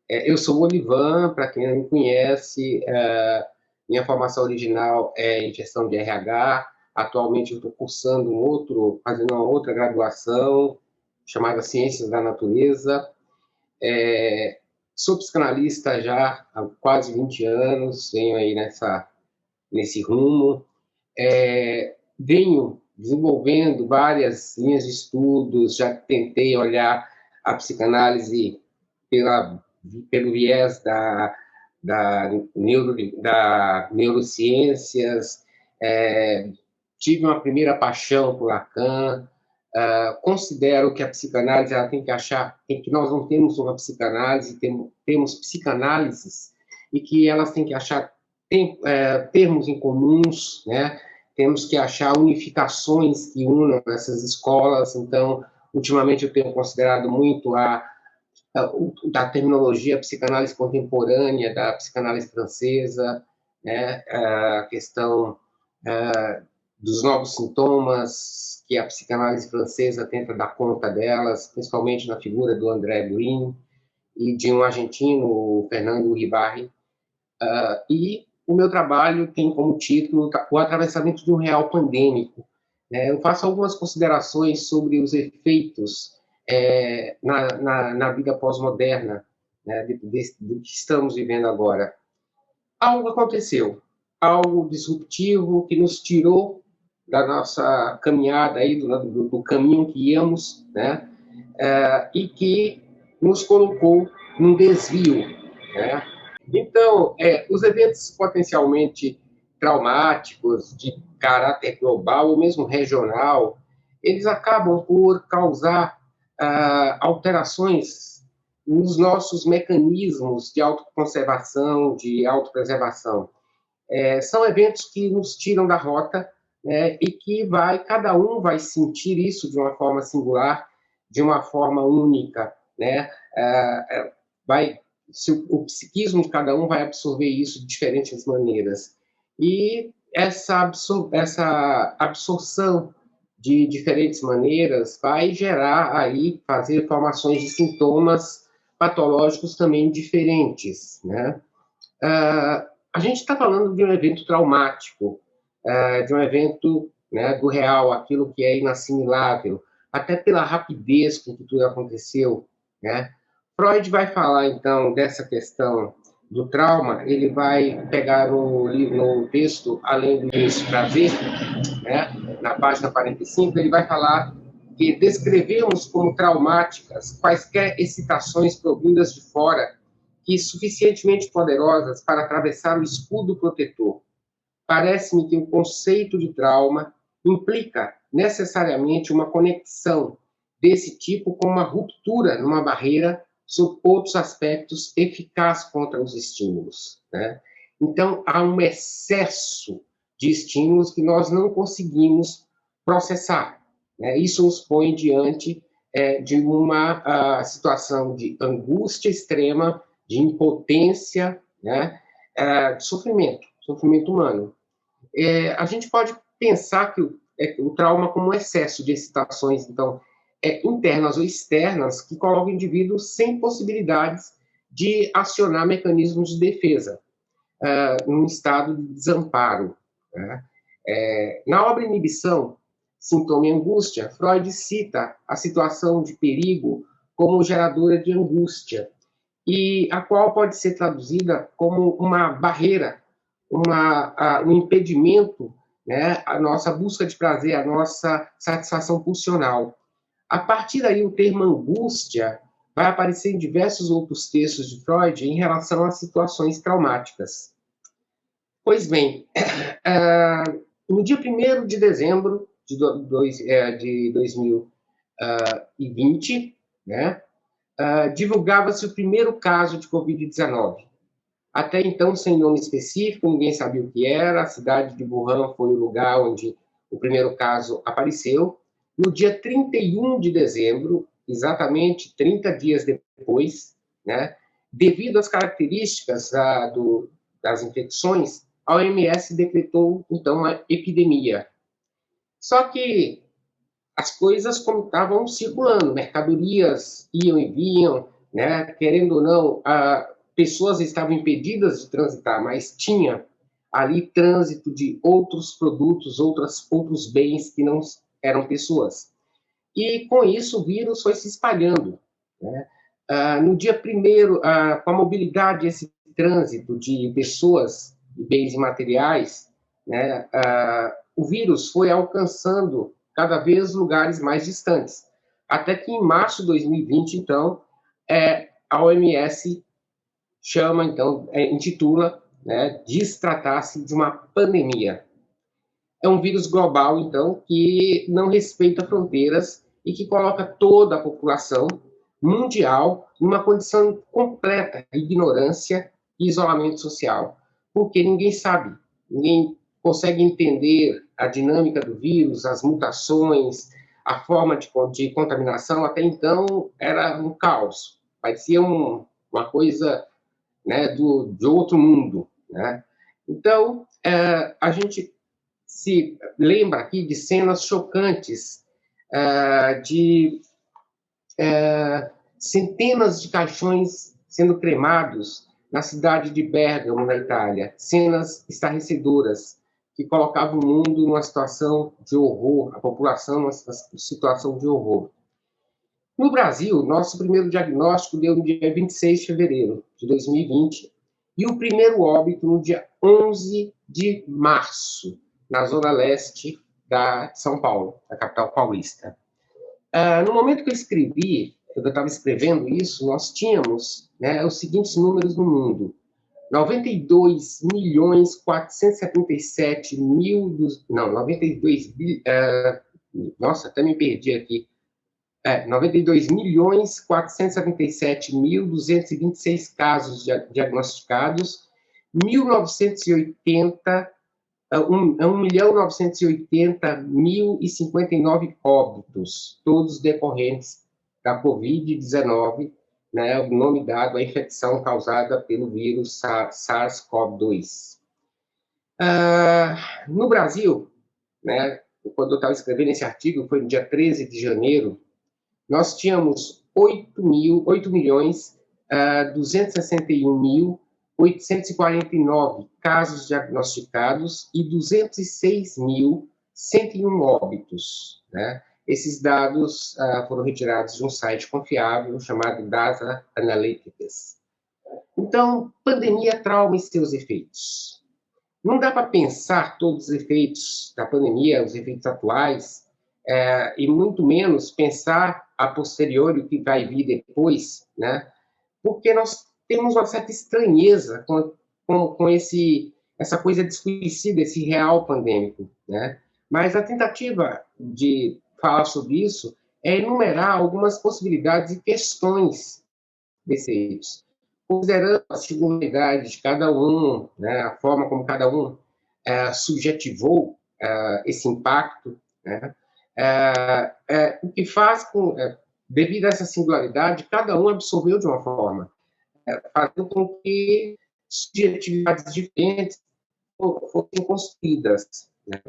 Eu sou o Olivan, para quem não me conhece, minha formação original é em gestão de RH. Atualmente eu estou cursando fazendo uma outra graduação chamada Ciências da Natureza. Sou psicanalista já há quase 20 anos, venho aí nesse rumo. Venho desenvolvendo várias linhas de estudos, já tentei olhar a psicanálise pelo viés da neurociências, tive uma primeira paixão por Lacan. Considero que a psicanálise ela tem que achar que nós não temos uma psicanálise, temos psicanálises, e que elas têm que achar termos em comuns, né? Temos que achar unificações que unam essas escolas. Então, ultimamente eu tenho considerado muito da terminologia psicanálise contemporânea, da psicanálise francesa, né? A questão dos novos sintomas que a psicanálise francesa tenta dar conta delas, principalmente na figura do André Green e de um argentino, o Fernando Uribarri. E o meu trabalho tem como título o atravessamento de um real pandêmico. Eu faço algumas considerações sobre os efeitos na vida pós-moderna, né, do que estamos vivendo agora. Algo aconteceu, algo disruptivo que nos tirou da nossa caminhada aí, do caminho que íamos, né, e que nos colocou num desvio, né? Então, os eventos potencialmente traumáticos de caráter global ou mesmo regional, eles acabam por causar alterações nos nossos mecanismos de autoconservação, de autopreservação. São eventos que nos tiram da rota, né, e que cada um vai sentir isso de uma forma singular, de uma forma única, né? O psiquismo de cada um vai absorver isso de diferentes maneiras. E essa absorção de diferentes maneiras vai gerar aí, fazer formações de sintomas patológicos também diferentes, né? A gente está falando de um evento traumático, de um evento, né, do real, aquilo que é inassimilável, até pela rapidez com que tudo aconteceu, né? Freud vai falar, então, dessa questão do trauma. Ele vai pegar no texto Além do Início Prazer, né, na página 45, ele vai falar que descrevemos como traumáticas quaisquer excitações provindas de fora e suficientemente poderosas para atravessar o escudo protetor. Parece-me que o conceito de trauma implica necessariamente uma conexão desse tipo com uma ruptura numa barreira sob outros aspectos eficaz contra os estímulos, né? Então, há um excesso de estímulos que nós não conseguimos processar, né? Isso nos põe diante de uma situação de angústia extrema, de impotência, né? De sofrimento humano. A gente pode pensar que o trauma como um excesso de excitações, então, internas ou externas, que colocam o indivíduo sem possibilidades de acionar mecanismos de defesa, num estado de desamparo, né? Na obra Inibição, Sintoma e Angústia, Freud cita a situação de perigo como geradora de angústia, e a qual pode ser traduzida como uma barreira, um impedimento, né, à nossa busca de prazer, à nossa satisfação pulsional. A partir daí, o termo angústia vai aparecer em diversos outros textos de Freud em relação a situações traumáticas. Pois bem, no dia 1º de dezembro de 2020, né, divulgava-se o primeiro caso de Covid-19. Até então, sem nome específico, ninguém sabia o que era. A cidade de Wuhan foi o lugar onde o primeiro caso apareceu. No dia 31 de dezembro, exatamente 30 dias depois, né, devido às características das infecções, a OMS decretou, então, uma epidemia. Só que as coisas estavam circulando, mercadorias iam e vinham, né? Querendo ou não, pessoas estavam impedidas de transitar, mas tinha ali trânsito de outros produtos, outros bens que não eram pessoas. E com isso o vírus foi se espalhando, né? No dia primeiro, com a mobilidade, esse trânsito de pessoas, bens e materiais, né? O vírus foi alcançando cada vez lugares mais distantes, até que em março de 2020, então, a OMS chama, então, intitula, né, diz tratar-se de uma pandemia. É um vírus global, então, que não respeita fronteiras e que coloca toda a população mundial numa condição de completa ignorância e isolamento social, porque ninguém sabe, ninguém consegue entender a dinâmica do vírus, as mutações, a forma de contaminação. Até então era um caos, parecia uma coisa, né, de outro mundo, né? Então, a gente se lembra aqui de cenas chocantes, de centenas de caixões sendo cremados na cidade de Bérgamo, na Itália. Cenas estarrecedoras que colocavam o mundo numa situação de horror, a população numa situação de horror. No Brasil, nosso primeiro diagnóstico deu no dia 26 de fevereiro de 2020 e o primeiro óbito no dia 11 de março, na zona leste de São Paulo, da capital paulista. No momento que eu escrevi, eu estava escrevendo isso, nós tínhamos, né, os seguintes números no mundo: 92 milhões 477 mil, não, 92, nossa, até me perdi aqui, 92 milhões 477.226 casos diagnosticados, 1.980 1.980.059 óbitos, todos decorrentes da Covid-19, né, o nome dado à infecção causada pelo vírus SARS-CoV-2. No Brasil, né, quando eu estava escrevendo esse artigo, foi no dia 13 de janeiro, nós tínhamos 8.261.849 casos diagnosticados e 206.101 óbitos, né? Esses dados foram retirados de um site confiável chamado Data Analytics. Então, pandemia, trauma e seus efeitos. Não dá para pensar todos os efeitos da pandemia, os efeitos atuais, e muito menos pensar a posteriori o que vai vir depois, né? Porque nós temos uma certa estranheza com essa coisa desconhecida, esse real pandêmico, né? Mas a tentativa de falar sobre isso é enumerar algumas possibilidades e questões desses efeitos, considerando a singularidade de cada um, né? A forma como cada um subjetivou esse impacto, né? O que faz devido a essa singularidade, cada um absorveu de uma forma, fazendo com que subjetividades diferentes fossem construídas, né?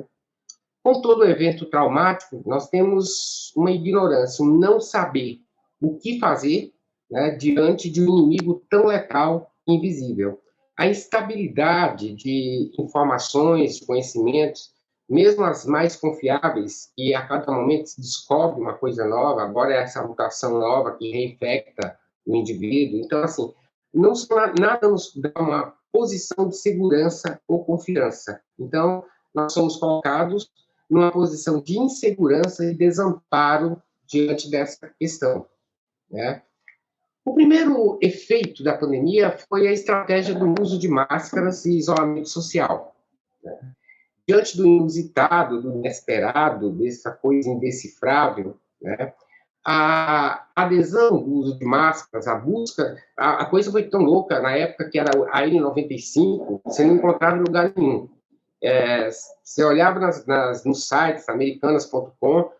Com todo evento traumático, nós temos uma ignorância, um não saber o que fazer, né, diante de um inimigo tão letal e invisível. A instabilidade de informações, de conhecimentos, mesmo as mais confiáveis, e a cada momento se descobre uma coisa nova, agora é essa mutação nova que reinfecta o indivíduo. Então, assim, nada nos dá uma posição de segurança ou confiança. Então, nós somos colocados numa posição de insegurança e desamparo diante dessa questão, né? O primeiro efeito da pandemia foi a estratégia do uso de máscaras e isolamento social, né? Diante do inusitado, do inesperado, dessa coisa indecifrável, né, a adesão do uso de máscaras, a busca, a coisa foi tão louca na época que era a N95, você não encontrava em lugar nenhum. Você olhava nos sites americanas.com,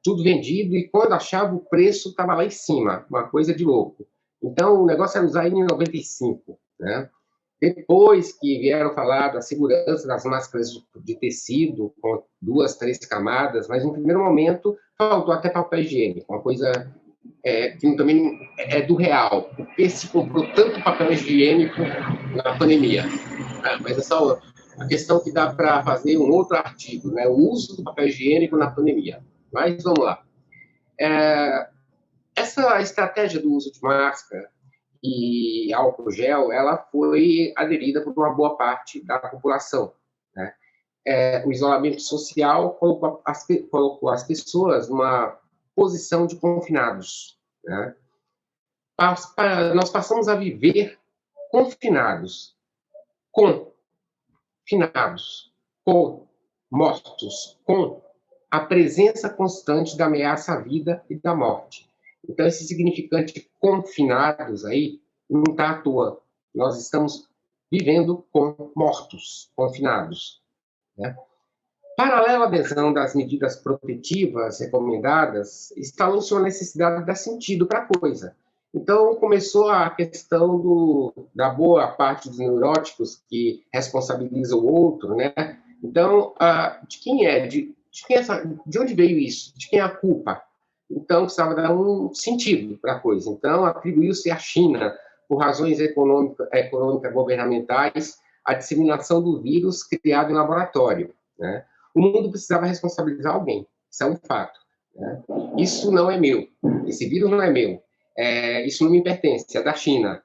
tudo vendido, e quando achava o preço estava lá em cima, uma coisa de louco. Então o negócio era usar N95, né? Depois que vieram falar da segurança das máscaras de tecido, com 2, 3 camadas, mas no primeiro momento faltou até papel higiênico, uma coisa que também é do real. Por que se comprou tanto papel higiênico na pandemia? Mas é só a questão que dá para fazer um outro artigo, né? O uso do papel higiênico na pandemia. Mas vamos lá. Essa estratégia do uso de máscara e álcool gel, ela foi aderida por uma boa parte da população, né? O isolamento social colocou as pessoas numa posição de confinados, né? Nós passamos a viver confinados, com mortos, com a presença constante da ameaça à vida e da morte. Então, esse significante confinados aí não está à toa. Nós estamos vivendo com mortos, confinados, né? Paralelo à adesão das medidas protetivas recomendadas, instalou-se uma necessidade de dar sentido para a coisa. Então, começou a questão da boa parte dos neuróticos que responsabiliza o outro, né? Então, de quem é? De onde veio isso? De quem é a culpa? Então, precisava dar um sentido para a coisa. Então, atribuiu-se à China, por razões econômicas governamentais, a disseminação do vírus criado em laboratório, né? O mundo precisava responsabilizar alguém, isso é um fato, né? Isso não é meu, esse vírus não é meu, isso não me pertence, é da China.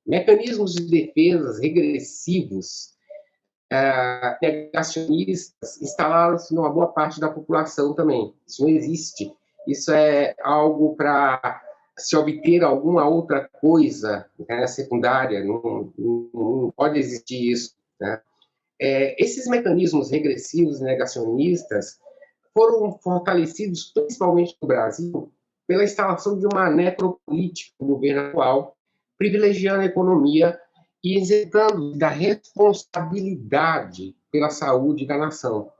Mecanismos de defesa regressivos, negacionistas, instalaram-se numa boa parte da população também. Isso não existe. Isso é algo para se obter alguma outra coisa, né, secundária. Não pode existir isso, né? Esses mecanismos regressivos e negacionistas foram fortalecidos, principalmente no Brasil, pela instalação de uma necropolítica do governo atual, privilegiando a economia e isentando da responsabilidade pela saúde da nação.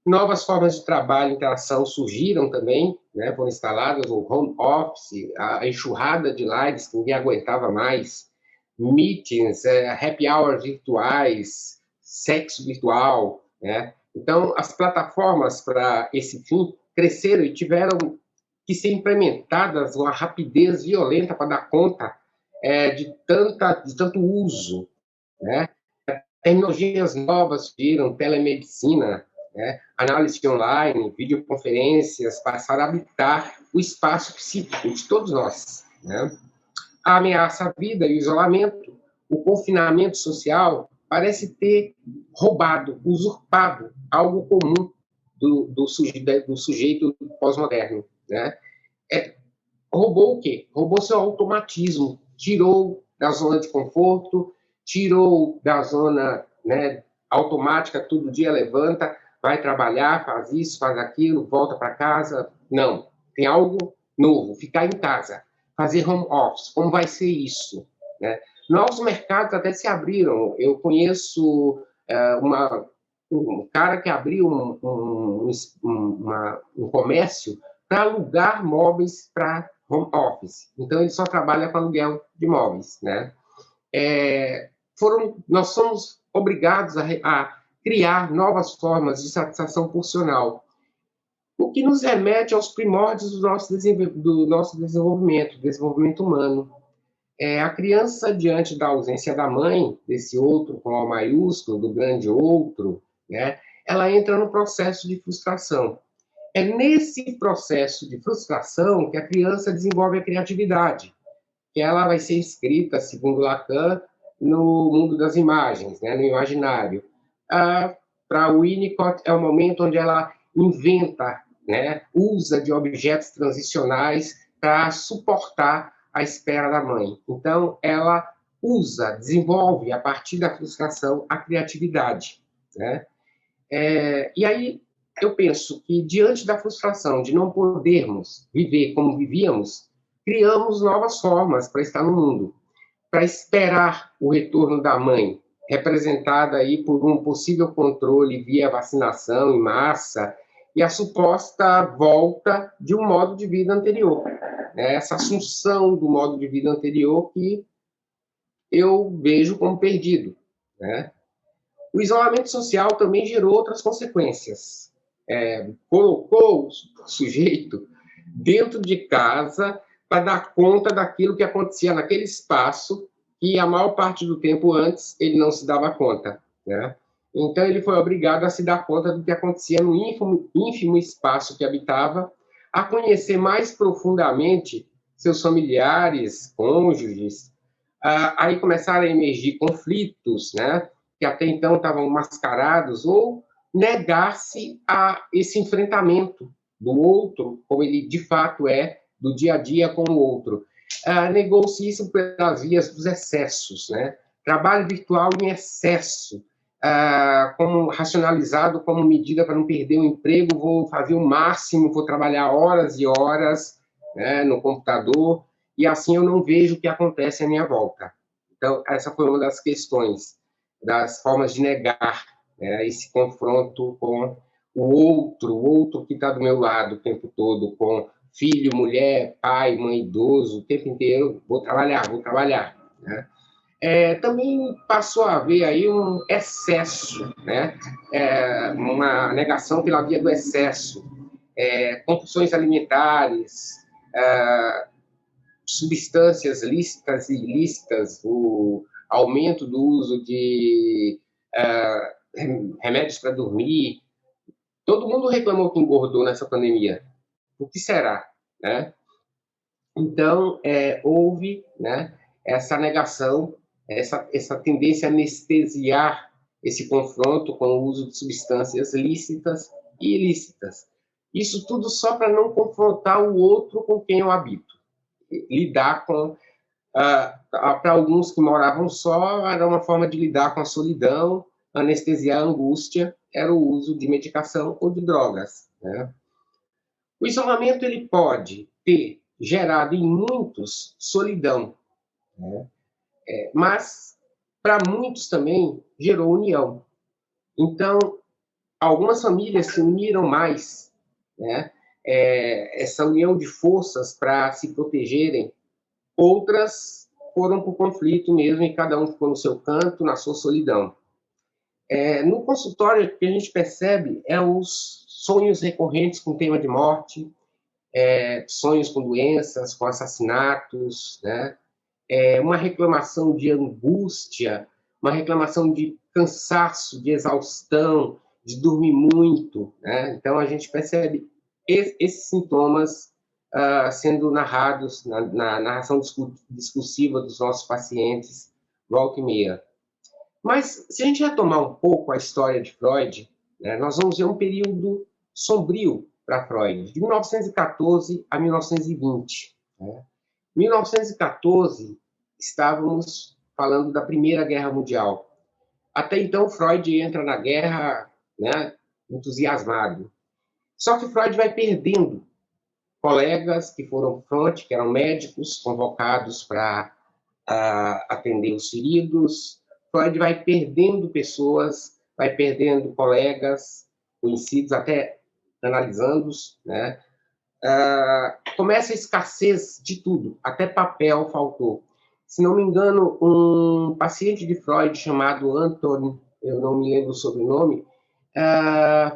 Novas formas de trabalho e interação surgiram também, né, foram instaladas o home office, a enxurrada de lives que ninguém aguentava mais, meetings, happy hours virtuais, sexo virtual, né? Então, as plataformas para esse fim cresceram e tiveram que ser implementadas com uma rapidez violenta para dar conta de tanto uso, né? Tecnologias novas viram telemedicina, né? Análise online, videoconferências passaram a habitar o espaço psíquico de todos nós, né? A ameaça à vida e o isolamento, o confinamento social parece ter roubado, usurpado algo comum do sujeito pós-moderno, né? Roubou o quê? Roubou seu automatismo, tirou da zona de conforto, tirou da zona, né, automática, todo dia levanta, vai trabalhar, faz isso, faz aquilo, volta para casa. Não, tem algo novo, ficar em casa, fazer home office, como vai ser isso, né? Novos mercados até se abriram. Eu conheço um cara que abriu um comércio para alugar móveis para home office. Então, ele só trabalha com aluguel de móveis, né? Nós somos obrigados a criar novas formas de satisfação funcional, o que nos remete aos primórdios do nosso desenvolvimento humano. A criança, diante da ausência da mãe, desse outro com O maiúsculo, do grande outro, né, ela entra no processo de frustração. É nesse processo de frustração que a criança desenvolve a criatividade, que ela vai ser inscrita, segundo Lacan, no mundo das imagens, né, no imaginário. Para Winnicott, é o momento onde ela inventa, né, usa de objetos transicionais para suportar a espera da mãe. Então, ela desenvolve, a partir da frustração, a criatividade, né? E aí, eu penso que, diante da frustração de não podermos viver como vivíamos, criamos novas formas para estar no mundo, para esperar o retorno da mãe, representada aí por um possível controle via vacinação em massa e a suposta volta de um modo de vida anterior, né? Essa assunção do modo de vida anterior que eu vejo como perdido, né? O isolamento social também gerou outras consequências. Colocou o sujeito dentro de casa para dar conta daquilo que acontecia naquele espaço e a maior parte do tempo antes ele não se dava conta, né? Então ele foi obrigado a se dar conta do que acontecia no ínfimo espaço que habitava, a conhecer mais profundamente seus familiares, cônjuges. Aí começaram a emergir conflitos, né? Que até então estavam mascarados, ou negar-se a esse enfrentamento do outro, como ele de fato é, do dia a dia com o outro. Negou-se isso pelas vias dos excessos, né? Trabalho virtual em excesso, como racionalizado como medida para não perder o emprego, vou fazer o máximo, vou trabalhar horas e horas, né, no computador, e assim eu não vejo o que acontece à minha volta. Então, essa foi uma das questões, das formas de negar, né, esse confronto com o outro que está do meu lado o tempo todo, com filho, mulher, pai, mãe, idoso, o tempo inteiro, vou trabalhar, né? Também passou a haver aí um excesso, né? Uma negação pela via do excesso, compulsões alimentares, substâncias lícitas e ilícitas, o aumento do uso de remédios para dormir. Todo mundo reclamou que engordou nessa pandemia. O que será, né? Então, houve, né, essa negação, essa tendência a anestesiar esse confronto com o uso de substâncias lícitas e ilícitas. Isso tudo só para não confrontar o outro com quem eu habito. Lidar com... para alguns que moravam só, era uma forma de lidar com a solidão, anestesiar a angústia, era o uso de medicação ou de drogas, né? O isolamento ele pode ter gerado em muitos solidão, né? Mas para muitos também gerou união. Então, algumas famílias se uniram mais, né? Essa união de forças para se protegerem, outras foram para o conflito mesmo e cada um ficou no seu canto, na sua solidão. No consultório, o que a gente percebe é os sonhos recorrentes com tema de morte, sonhos com doenças, com assassinatos, né? Uma reclamação de angústia, uma reclamação de cansaço, de exaustão, de dormir muito, né? Então a gente percebe esses sintomas sendo narrados na narração discursiva dos nossos pacientes volta e meia. Mas se a gente retomar um pouco a história de Freud, né, nós vamos ver um período sombrio para Freud, de 1914 a 1920. Né? Em 1914, estávamos falando da Primeira Guerra Mundial. Até então, Freud entra na guerra, né, entusiasmado. Só que Freud vai perdendo colegas que foram fronte, que eram médicos convocados para atender os feridos. Freud vai perdendo pessoas, vai perdendo colegas, conhecidos, até analisando-os, né? Começa a escassez de tudo, até papel faltou. Se não me engano, um paciente de Freud chamado Anton, eu não me lembro o sobrenome,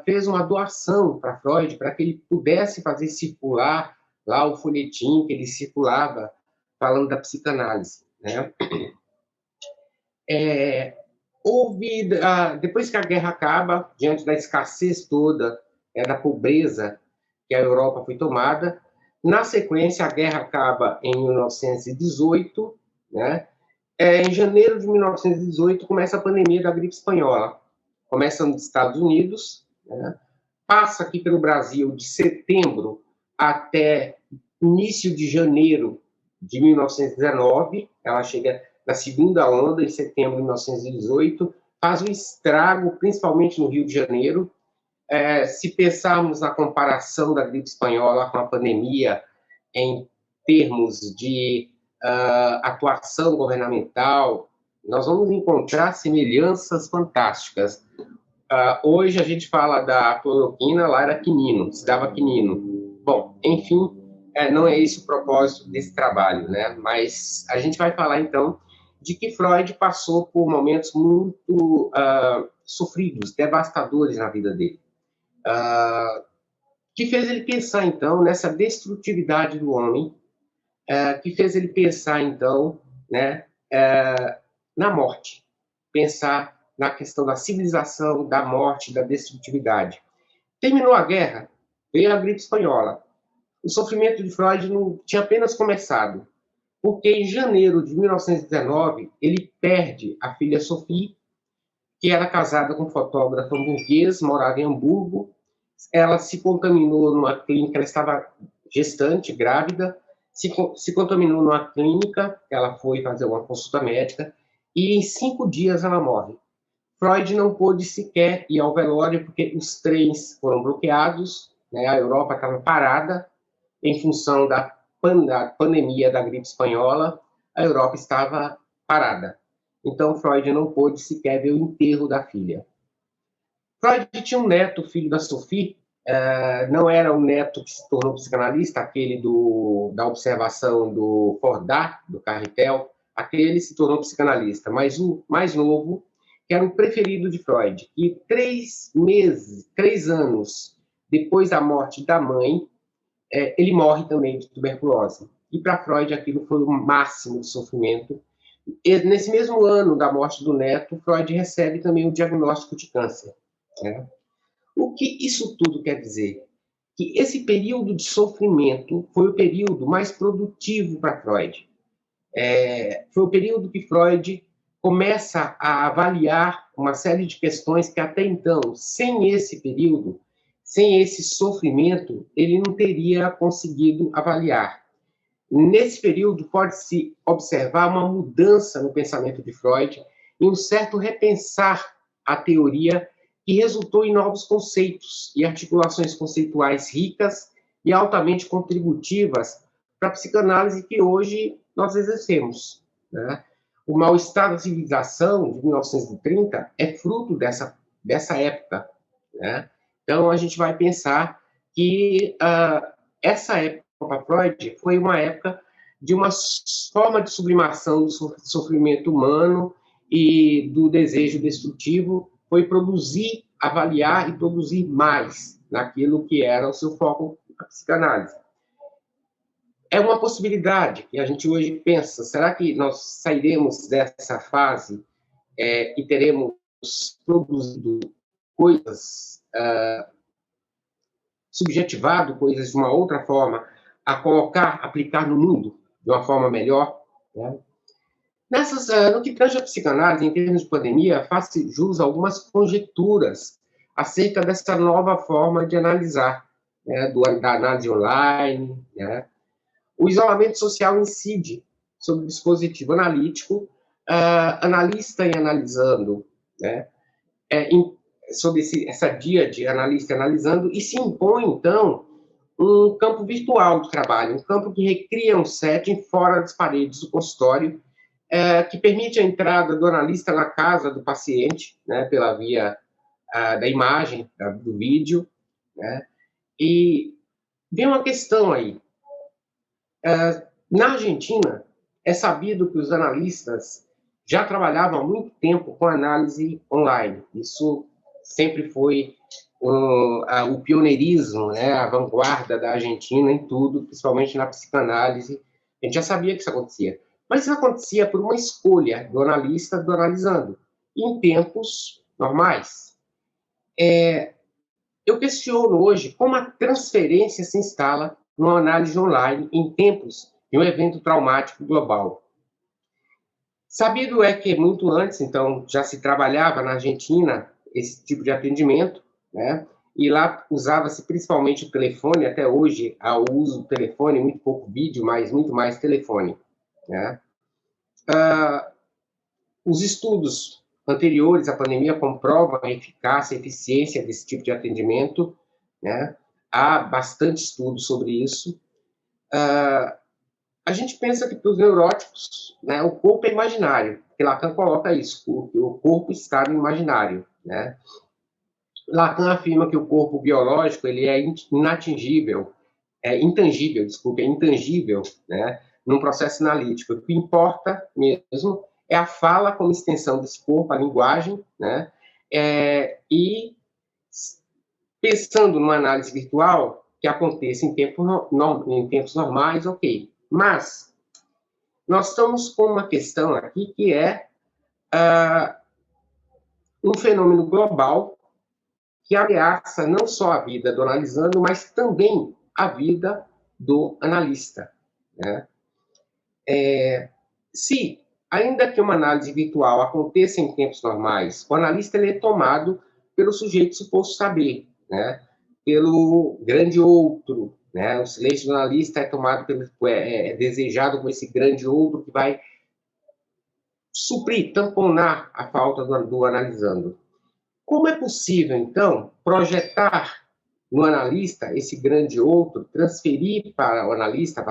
fez uma doação para Freud, para que ele pudesse fazer circular lá o folhetim que ele circulava falando da psicanálise, né? Depois que a guerra acaba, diante da escassez toda, da pobreza que a Europa foi tomada, na sequência a guerra acaba em 1918, né? Em janeiro de 1918 começa a pandemia da gripe espanhola. Começa nos Estados Unidos, né? Passa aqui pelo Brasil de setembro até início de janeiro de 1919, ela chega na segunda onda, em setembro de 1918, faz um estrago, principalmente no Rio de Janeiro. Se pensarmos na comparação da gripe espanhola com a pandemia em termos de atuação governamental, nós vamos encontrar semelhanças fantásticas. Hoje a gente fala da cloroquina, lá era quinino, se dava quinino. Bom, enfim, não é esse o propósito desse trabalho, né? Mas a gente vai falar, então, de que Freud passou por momentos muito sofridos, devastadores na vida dele. que fez ele pensar, então, nessa destrutividade do homem, que fez ele pensar, então, né, na morte, pensar na questão da civilização, da morte, da destrutividade. Terminou a guerra, veio a gripe espanhola. O sofrimento de Freud não tinha apenas começado, porque em janeiro de 1919 ele perde a filha Sophie, que era casada com um fotógrafo hamburguês, morava em Hamburgo. Ela se contaminou numa clínica, ela estava gestante, grávida, se contaminou numa clínica, ela foi fazer uma consulta médica, e em 5 dias ela morre. Freud não pôde sequer ir ao velório, porque os trens foram bloqueados, né? A Europa estava parada, em função da pandemia da gripe espanhola, a Europa estava parada. Então, Freud não pôde sequer ver o enterro da filha. Freud tinha um neto, filho da Sophie, não era o neto que se tornou psicanalista, aquele da observação do Fordat, do Carretel, aquele se tornou psicanalista, mas o mais novo, que era o preferido de Freud, e 3 anos depois da morte da mãe, ele morre também de tuberculose. E para Freud aquilo foi o máximo de sofrimento. E nesse mesmo ano da morte do neto, Freud recebe também o diagnóstico de câncer, né? O que isso tudo quer dizer? Que esse período de sofrimento foi o período mais produtivo para Freud. Foi o período que Freud começa a avaliar uma série de questões que até então, sem esse período, sem esse sofrimento, ele não teria conseguido avaliar. Nesse período, pode-se observar uma mudança no pensamento de Freud e um certo repensar a teoria que resultou em novos conceitos e articulações conceituais ricas e altamente contributivas para a psicanálise que hoje nós exercemos, né? O mal-estar da civilização de 1930 é fruto dessa época, né? Então, a gente vai pensar que essa época para Freud foi uma época de uma forma de sublimação do sofrimento humano e do desejo destrutivo, foi produzir, avaliar e produzir mais naquilo que era o seu foco da psicanálise. É uma possibilidade que a gente hoje pensa, será que nós sairemos dessa fase e teremos produzido coisas, subjetivado coisas de uma outra forma, a colocar, aplicar no mundo de uma forma melhor, né? No que tange a psicanálise, em termos de pandemia, faz-se jus a algumas conjecturas acerca dessa nova forma de analisar, né, da análise online, né? O isolamento social incide sobre o dispositivo analítico, analista e analisando, né? Sobre essa díade analista e analisando, e se impõe, então, um campo virtual de trabalho, um campo que recria um setting fora das paredes do consultório, que permite a entrada do analista na casa do paciente, né, pela via da imagem, do vídeo, né? E vem uma questão aí. Na Argentina, é sabido que os analistas já trabalhavam há muito tempo com análise online. Isso sempre foi o pioneirismo, né, a vanguarda da Argentina em tudo, principalmente na psicanálise. A gente já sabia que isso acontecia. Mas isso acontecia por uma escolha do analista, do analisando, em tempos normais. Eu questiono hoje como a transferência se instala numa análise online em tempos de um evento traumático global. Sabido é que muito antes, então, já se trabalhava na Argentina esse tipo de atendimento, né? E lá usava-se principalmente o telefone, até hoje há o uso do telefone, muito pouco vídeo, mas muito mais telefone, né? Os estudos anteriores à pandemia comprovam a eficácia e eficiência desse tipo de atendimento, né? Há bastante estudo sobre isso. A gente pensa que para os neuróticos, né, o corpo é imaginário, porque Lacan coloca isso, o corpo está no imaginário, né? Lacan afirma que o corpo biológico ele é intangível, né, num processo analítico. O que importa mesmo é a fala como extensão desse corpo, a linguagem, né? E pensando numa análise virtual, que aconteça em tempos normais, ok. Mas nós estamos com uma questão aqui que é um fenômeno global que ameaça não só a vida do analisando, mas também a vida do analista, né? Se, ainda que uma análise virtual aconteça em tempos normais, o analista ele é tomado pelo sujeito suposto saber, né? Pelo grande outro, né? O silêncio do analista é tomado é desejado com esse grande outro que vai suprir, tamponar a falta do analisando. Como é possível, então, projetar no analista esse grande outro, transferir para o analista,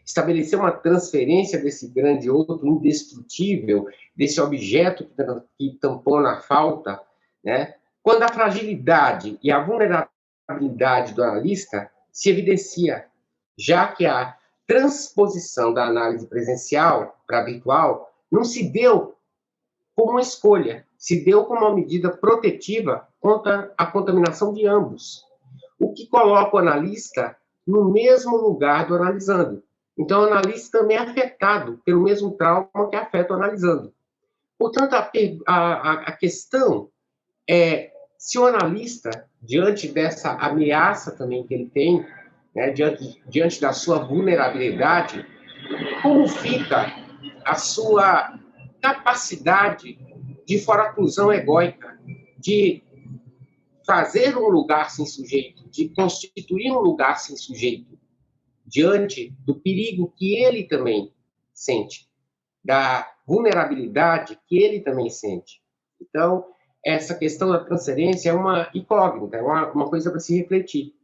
estabelecer uma transferência desse grande outro indestrutível, desse objeto que tampona a falta, né? Quando a fragilidade e a vulnerabilidade do analista se evidencia, já que a transposição da análise presencial para virtual não se deu como uma escolha, se deu como uma medida protetiva contra a contaminação de ambos, o que coloca o analista no mesmo lugar do analisando. Então, o analista também é afetado pelo mesmo trauma que afeta o analisando. Portanto, a questão é se o analista, diante dessa ameaça também que ele tem, né, diante da sua vulnerabilidade, como fica a sua capacidade de foraclusão egóica, de fazer um lugar sem sujeito, de constituir um lugar sem sujeito, diante do perigo que ele também sente, da vulnerabilidade que ele também sente. Então, essa questão da transferência é uma incógnita, é uma coisa para se refletir.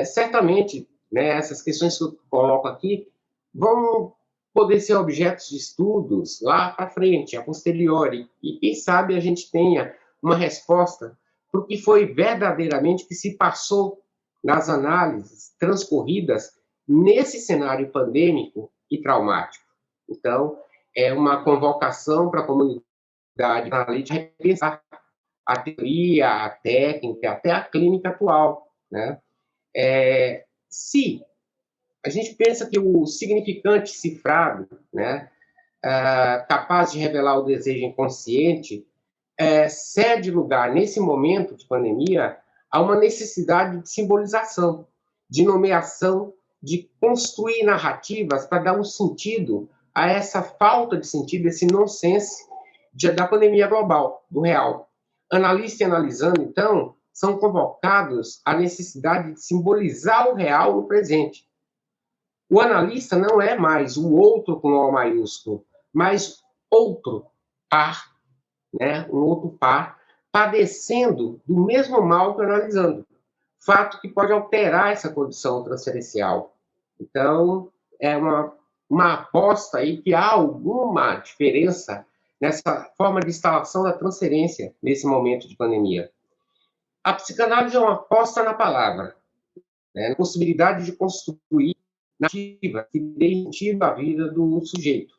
Certamente, né, essas questões que eu coloco aqui vão poder ser objetos de estudos lá para frente, a posteriori, e quem sabe a gente tenha uma resposta para o que foi verdadeiramente que se passou nas análises transcorridas nesse cenário pandêmico e traumático. Então, é uma convocação para a comunidade analítica repensar a teoria, a técnica, até a clínica atual, né? Se a gente pensa que o significante cifrado, né, capaz de revelar o desejo inconsciente, cede lugar, nesse momento de pandemia, a uma necessidade de simbolização, de nomeação, de construir narrativas para dar um sentido a essa falta de sentido, esse nonsense da pandemia global, do real. Analista e analisando, então, são convocados à necessidade de simbolizar o real no presente. O analista não é mais o outro com O maiúsculo, mas outro par, né? Um outro par, padecendo do mesmo mal que o analisando. Fato que pode alterar essa condição transferencial. Então, é uma aposta aí que há alguma diferença nessa forma de instalação da transferência nesse momento de pandemia. A psicanálise é uma aposta na palavra, né? Na possibilidade de construir narrativa que dê sentido à vida do sujeito.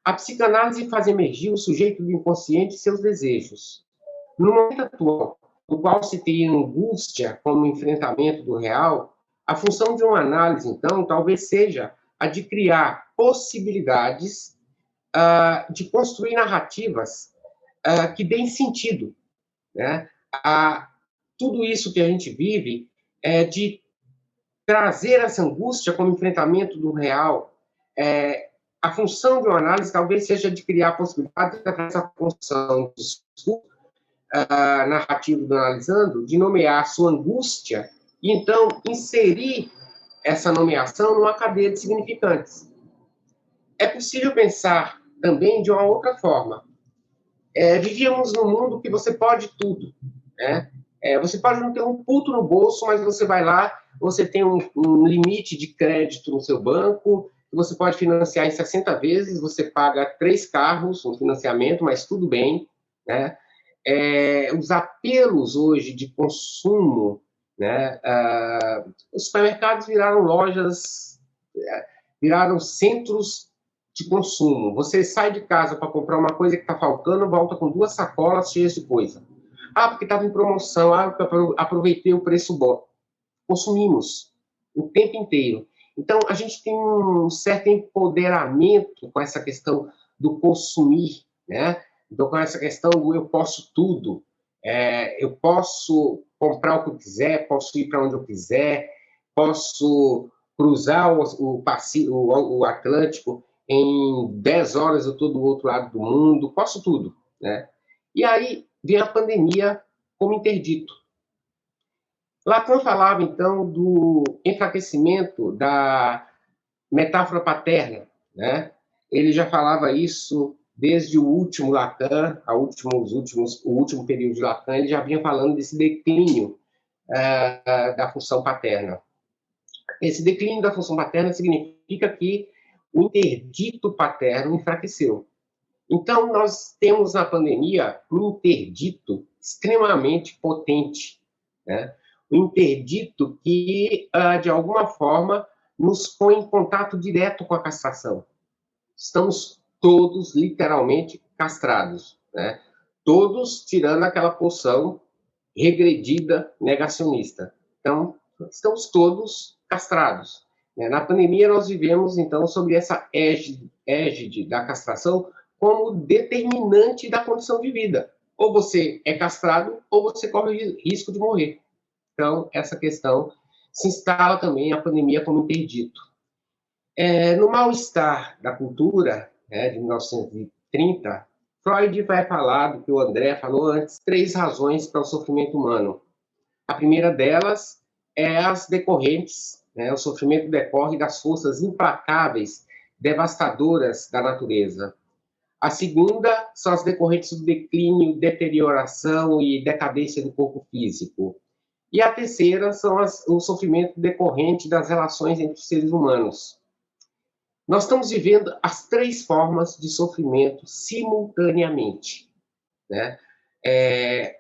A psicanálise faz emergir o sujeito do inconsciente e seus desejos. No momento atual, no qual se tem angústia como enfrentamento do real, a função de uma análise, então, talvez seja a de criar possibilidades de construir narrativas que deem sentido, né, a tudo isso que a gente vive, de trazer essa angústia como enfrentamento do real. A função de uma análise talvez seja de criar possibilidades dessa função narrativo do analisando, de nomear a sua angústia e então inserir essa nomeação numa cadeia de significantes. É possível pensar também de uma outra forma. Vivíamos num mundo que você pode tudo, né? Você pode não ter um puto no bolso, mas você vai lá, você tem um limite de crédito no seu banco, você pode financiar em 60 vezes, você paga 3 carros no financiamento, mas tudo bem, né? Os apelos hoje de consumo, né? Os supermercados viraram lojas, viraram centros de consumo. Você sai de casa para comprar uma coisa que está faltando, volta com 2 sacolas cheias de coisa. Porque estava em promoção, porque aproveitei o preço bom. consumimos o tempo inteiro. Então, a gente tem um certo empoderamento com essa questão do consumir, né? Então, com essa questão do eu posso tudo, eu posso comprar o que eu quiser, posso ir para onde eu quiser, posso cruzar o Atlântico em 10 horas, eu estou do outro lado do mundo, posso tudo, né? E aí vem a pandemia como interdito. Lacan falava, então, do enfraquecimento da metáfora paterna, né? Ele já falava isso desde o último Lacan, o último período de Lacan, ele já vinha falando desse declínio da função paterna. Esse declínio da função paterna significa que o interdito paterno enfraqueceu. Então, nós temos na pandemia um interdito extremamente potente, né? Um interdito que, de alguma forma, nos põe em contato direto com a castração. Estamos todos, literalmente, castrados, né? Todos tirando aquela porção regredida negacionista. Então, estamos todos castrados. Na pandemia, nós vivemos, então, sobre essa égide da castração como determinante da condição de vida. Ou você é castrado, ou você corre o risco de morrer. Então, essa questão se instala também a pandemia como interdito. No Mal-Estar da Cultura, de 1930, Freud vai falar do que o André falou antes, 3 razões para o sofrimento humano. A primeira delas é as decorrentes, o sofrimento decorre das forças implacáveis, devastadoras da natureza. A segunda são as decorrentes do declínio, deterioração e decadência do corpo físico. E a terceira são o sofrimento decorrente das relações entre os seres humanos. Nós estamos vivendo as 3 formas de sofrimento simultaneamente, né?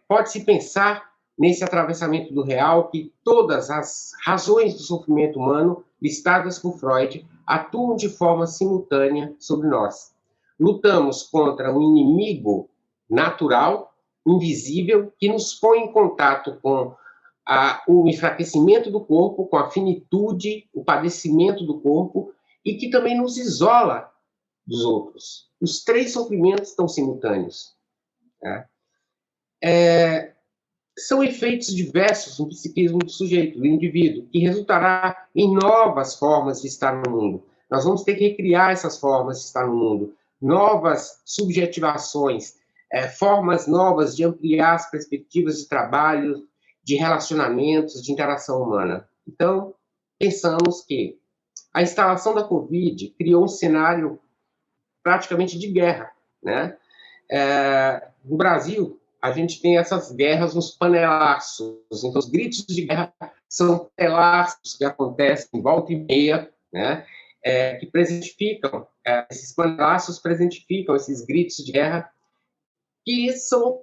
Pode-se pensar nesse atravessamento do real que todas as razões do sofrimento humano listadas por Freud atuam de forma simultânea sobre nós. Lutamos contra um inimigo natural, invisível, que nos põe em contato com o enfraquecimento do corpo, com a finitude, o padecimento do corpo, e que também nos isola dos outros. Os 3 sofrimentos estão simultâneos. Tá? São efeitos diversos no psiquismo do sujeito, do indivíduo, que resultará em novas formas de estar no mundo. Nós vamos ter que recriar essas formas de estar no mundo, novas subjetivações, formas novas de ampliar as perspectivas de trabalho, de relacionamentos, de interação humana. Então, pensamos que a instalação da Covid criou um cenário praticamente de guerra, né? No Brasil, a gente tem essas guerras nos panelaços. Então, os gritos de guerra são panelaços que acontecem em volta e meia, né? Que presentificam, esses panelaços presentificam esses gritos de guerra que são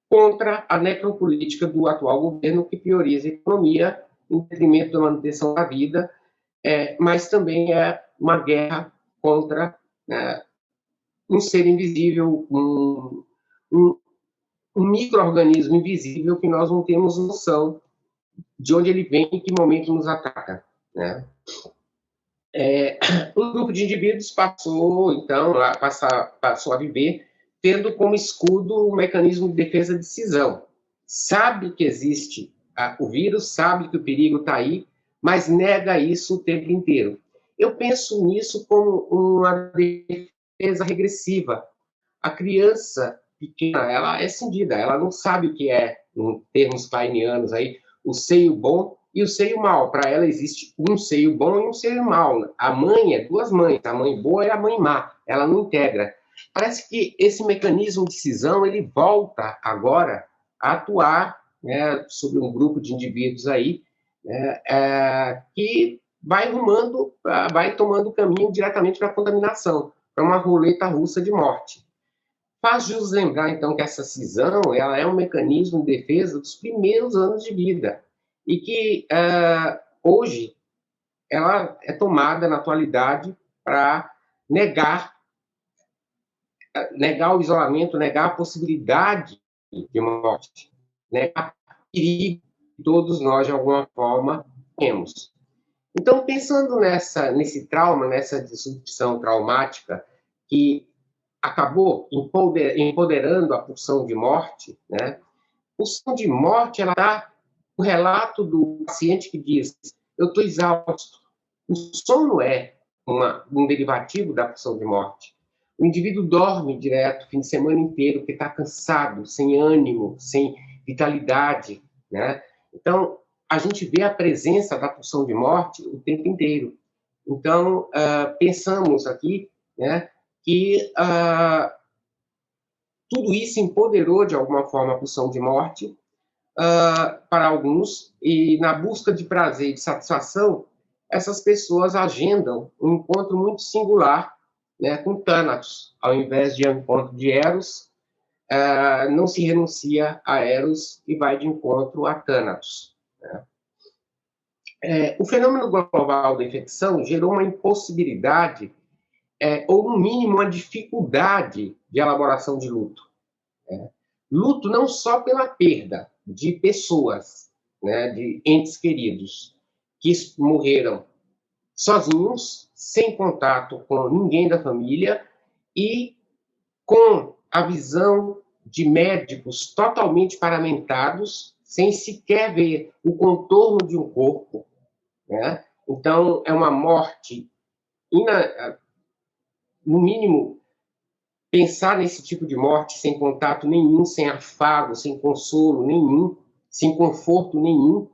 contra a necropolítica do atual governo, que prioriza a economia em detrimento da manutenção da vida, mas também é uma guerra contra um ser invisível, um micro-organismo invisível que nós não temos noção de onde ele vem e que momento nos ataca, né? Um grupo de indivíduos passou a viver tendo como escudo um mecanismo de defesa de cisão. Sabe que existe o vírus, sabe que o perigo está aí, mas nega isso o tempo inteiro. Eu penso nisso como uma defesa regressiva. A criança pequena, ela é cindida, ela não sabe o que é, em termos kleinianos aí, o seio bom e o seio mau. Para ela existe um seio bom e um seio mau. A mãe é 2 mães, a mãe boa e a mãe má. Ela não integra. Parece que esse mecanismo de cisão ele volta agora a atuar, sobre um grupo de indivíduos aí, que vai tomando o caminho diretamente para a contaminação, para uma roleta russa de morte. Faz jus lembrar, então, que essa cisão ela é um mecanismo de defesa dos primeiros anos de vida e que, hoje, ela é tomada na atualidade para negar o isolamento, negar a possibilidade de morte, negar o perigo todos nós, de alguma forma, temos. Então, pensando nesse trauma, nessa disrupção traumática, que acabou empoderando a pulsão de morte, né? A pulsão de morte, ela dá o relato do paciente que diz: eu estou exausto. O sono é um derivativo da pulsão de morte. O indivíduo dorme direto o fim de semana inteiro, porque está cansado, sem ânimo, sem vitalidade, né? Então, a gente vê a presença da pulsão de morte o tempo inteiro. Então, pensamos aqui, né, que tudo isso empoderou, de alguma forma, a pulsão de morte para alguns, e na busca de prazer e de satisfação, essas pessoas agendam um encontro muito singular, né, com Thanatos. Ao invés de um encontro de Eros, não se renuncia a Eros e vai de encontro a Thanatos. Né? O fenômeno global da infecção gerou uma impossibilidade, ou no mínimo uma dificuldade de elaboração de luto. Luto não só pela perda de pessoas, né, de entes queridos, que morreram sozinhos, sem contato com ninguém da família e com a visão de médicos totalmente paramentados, sem sequer ver o contorno de um corpo, né? Então, é uma morte, no mínimo, pensar nesse tipo de morte sem contato nenhum, sem afago, sem consolo nenhum, sem conforto nenhum,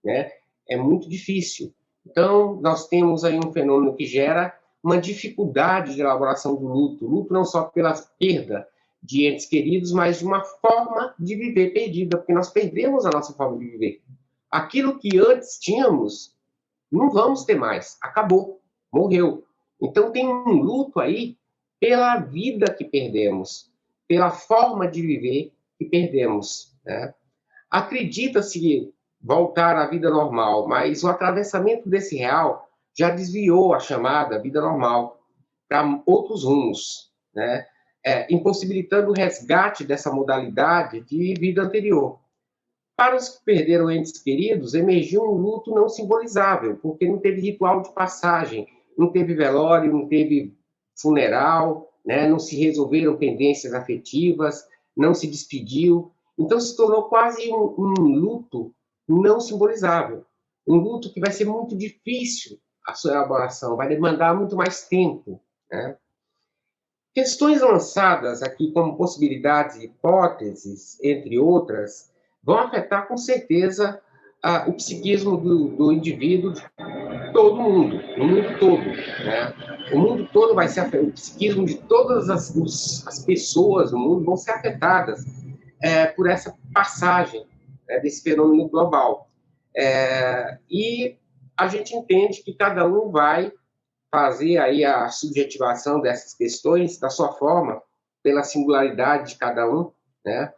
né? É muito difícil. Então, nós temos aí um fenômeno que gera uma dificuldade de elaboração do luto. Luto não só pela perda de entes queridos, mas de uma forma de viver perdida, porque nós perdemos a nossa forma de viver. Aquilo que antes tínhamos, não vamos ter mais. Acabou. Morreu. Então, tem um luto aí pela vida que perdemos, pela forma de viver que perdemos, né? Acredita-se voltar à vida normal, mas o atravessamento desse real já desviou a chamada vida normal para outros rumos, né? Impossibilitando o resgate dessa modalidade de vida anterior. Para os que perderam entes queridos, emergiu um luto não simbolizável, porque não teve ritual de passagem, não teve velório, não teve funeral, né? Não se resolveram pendências afetivas, não se despediu. Então se tornou quase um luto não simbolizável. Um luto que vai ser muito difícil a sua elaboração, vai demandar muito mais tempo, né? Questões lançadas aqui como possibilidades e hipóteses, entre outras, vão afetar com certeza o psiquismo do indivíduo de todo mundo, no mundo todo. Né? O mundo todo vai ser afetado, o psiquismo de todas as pessoas do mundo vão ser afetadas por essa passagem desse fenômeno global. E a gente entende que cada um vai fazer aí a subjetivação dessas questões da sua forma, pela singularidade de cada um, né?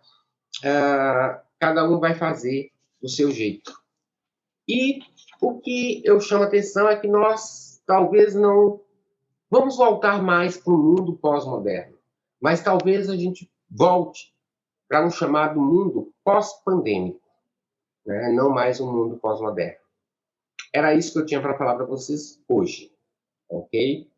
Cada um vai fazer do seu jeito. E o que eu chamo a atenção é que nós talvez não vamos voltar mais para o mundo pós-moderno, mas talvez a gente volte para um chamado mundo pós-pandêmico, né? Não mais um mundo pós-moderno. Era isso que eu tinha para falar para vocês hoje, ok?